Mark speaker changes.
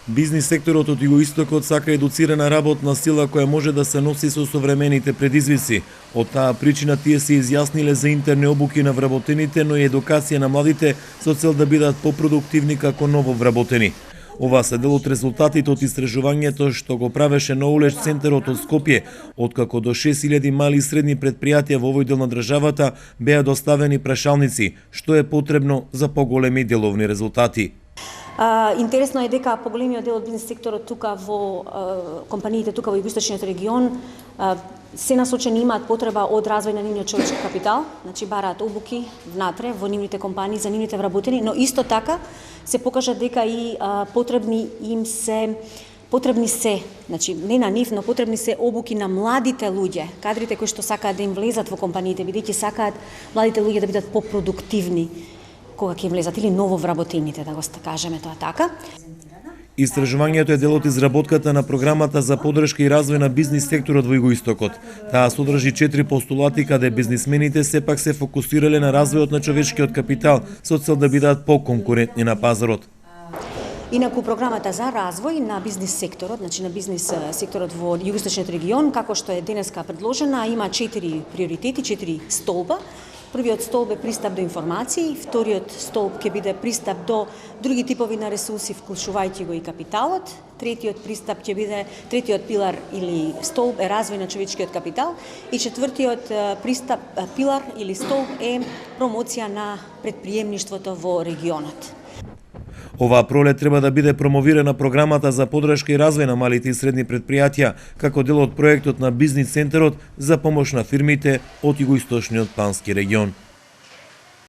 Speaker 1: Бизнис секторот од Југоистокот сака едуцирана работна сила која може да се носи со современите предизвици. Од таа причина тие се изјасниле за интерни обуки на вработените, но и едукација на младите со цел да бидат попродуктивни како ново вработени. Ова се дел од резултатите од истражувањето што го правеше Knowledge центарот од Скопје, откако до 6000 мали и средни предпријатија во овој дел на државата беа доставени прашалници, што е потребно за поголеми деловни резултати.
Speaker 2: Интересно е дека поголемиот дел од бизнес секторот тука во компаниите тука во југоисточниот регион се насочени, имаат потреба од развој на нивниот човечки капитал, значи бараат обуки внатре во нивните компании за нивните вработени, но исто така се покажа дека и потребни се, значи не на нив, но потребни се обуки на младите луѓе, кадрите кои што сакаат да им влезат во компаниите, бидејќи сакаат младите луѓе да бидат попродуктивни кога ќе влезат или ново вработените, да го кажеме тоа така.
Speaker 1: Истражувањето е дел од изработката на програмата за поддршка и развој на бизнис секторот во Југоистокот. Таа содржи 4 постулати каде бизнисмените сепак се фокусирале на развојот на човечкиот капитал со цел да бидат поконкурентни на пазарот.
Speaker 2: Инаку програмата за развој на бизнис секторот, значи на бизнис секторот во Југоисточниот регион, како што е денеска предложена, има 4 приоритети, 4 столба. Првиот столб е пристап до информации, вториот столб ќе биде пристап до други типови на ресурси, вклучувајќи го и капиталот. Третиот пилар или столб е развој на човечкиот капитал и четвртиот пилар или столб е промоција на предприемништвото во регионот.
Speaker 1: Оваа пролет треба да биде промовирана програмата за поддршка и развој на малите и средни предпријатија како дел од проектот на бизнис центарот за помош на фирмите од Југоисточниот плански регион.